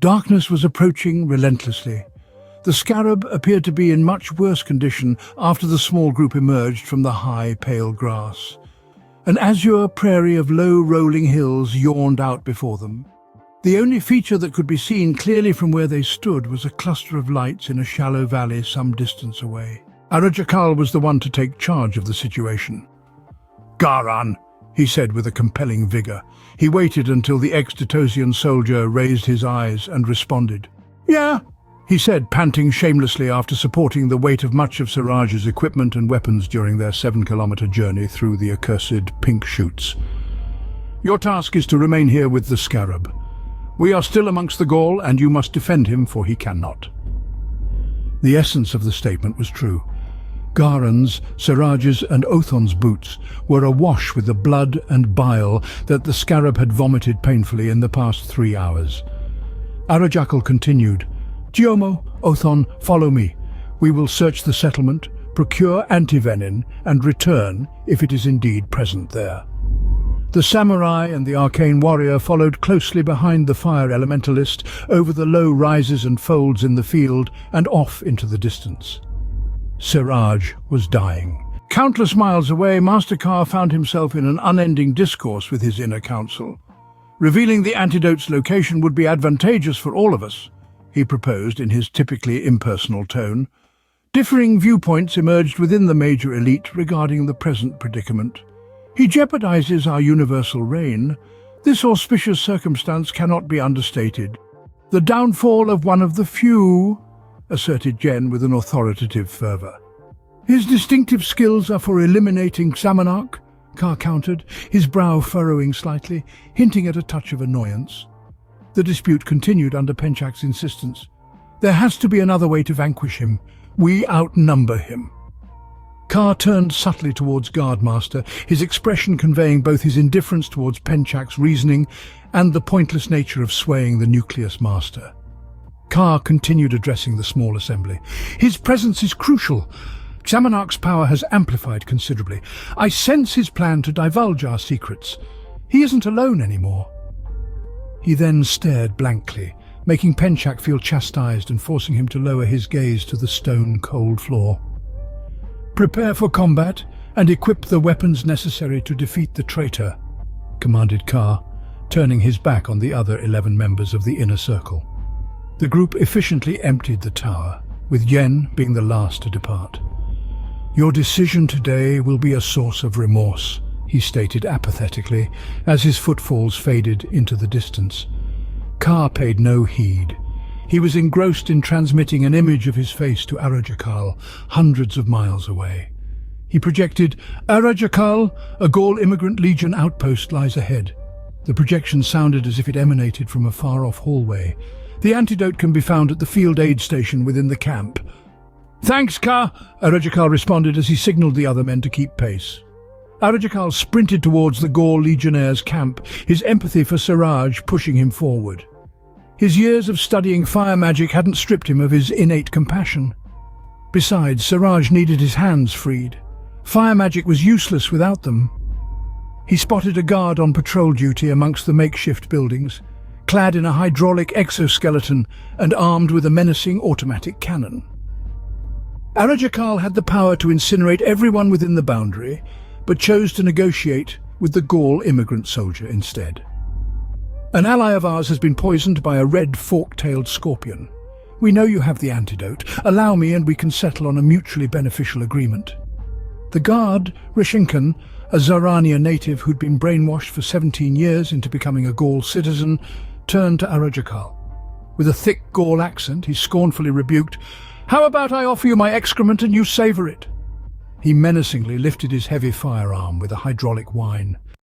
Darkness was approaching relentlessly. The Scarab appeared to be in much worse condition after the small group emerged from the high, pale grass. An azure prairie of low, rolling hills yawned out before them. The only feature that could be seen clearly from where they stood was a cluster of lights in a shallow valley some distance away. Arajakal was the one to take charge of the situation. "Garan," he said with a compelling vigor. He waited until the ex-Detosian soldier raised his eyes and responded. "Yeah," he said, panting shamelessly after supporting the weight of much of Siraj's equipment and weapons during their 7-kilometer journey through the accursed pink shoots. "Your task is to remain here with the Scarab. We are still amongst the Gaul, and you must defend him, for he cannot." The essence of the statement was true. Garan's, Siraj's and Othon's boots were awash with the blood and bile that the Scarab had vomited painfully in the past 3 hours. Arajakal continued, "Giomo, Othon, follow me. We will search the settlement, procure antivenin, and return if it is indeed present there." The samurai and the arcane warrior followed closely behind the fire elementalist over the low rises and folds in the field and off into the distance. Siraj was dying. Countless miles away, Master Ka found himself in an unending discourse with his inner council. "Revealing the antidote's location would be advantageous for all of us," he proposed in his typically impersonal tone. Differing viewpoints emerged within the major elite regarding the present predicament. "He jeopardizes our universal reign. This auspicious circumstance cannot be understated. The downfall of one of the few," asserted Jen with an authoritative fervor. "His distinctive skills are for eliminating Xamanarch," Ka countered, his brow furrowing slightly, hinting at a touch of annoyance. The dispute continued under Penchak's insistence. "There has to be another way to vanquish him. We outnumber him." Ka turned subtly towards Guardmaster, his expression conveying both his indifference towards Penchak's reasoning and the pointless nature of swaying the Nucleus Master. Ka continued addressing the small assembly. "His presence is crucial. Xamanarch's power has amplified considerably. I sense his plan to divulge our secrets. He isn't alone anymore." He then stared blankly, making Penchak feel chastised and forcing him to lower his gaze to the stone-cold floor. "Prepare for combat and equip the weapons necessary to defeat the traitor," commanded Ka, turning his back on the other 11 members of the inner circle. The group efficiently emptied the tower, with Yen being the last to depart. "Your decision today will be a source of remorse," he stated apathetically, as his footfalls faded into the distance. Ka paid no heed. He was engrossed in transmitting an image of his face to Arajakal, hundreds of miles away. He projected, "Arajakal, a Gaul immigrant legion outpost lies ahead." The projection sounded as if it emanated from a far-off hallway. "The antidote can be found at the field aid station within the camp." "Thanks, Ka," Arajakal responded as he signaled the other men to keep pace. Arajakal sprinted towards the Gaul legionnaires' camp, his empathy for Siraj pushing him forward. His years of studying fire magic hadn't stripped him of his innate compassion. Besides, Siraj needed his hands freed. Fire magic was useless without them. He spotted a guard on patrol duty amongst the makeshift buildings, clad in a hydraulic exoskeleton and armed with a menacing automatic cannon. Arajakal had the power to incinerate everyone within the boundary, but chose to negotiate with the Gaul immigrant soldier instead. "An ally of ours has been poisoned by a red fork-tailed scorpion. We know you have the antidote. Allow me and we can settle on a mutually beneficial agreement." The guard, Rishinkan, a Zarania native who'd been brainwashed for 17 years into becoming a Gaul citizen, turned to Arajakal. With a thick Gaul accent, he scornfully rebuked, "How about I offer you my excrement and you savor it?" He menacingly lifted his heavy firearm with a hydraulic whine.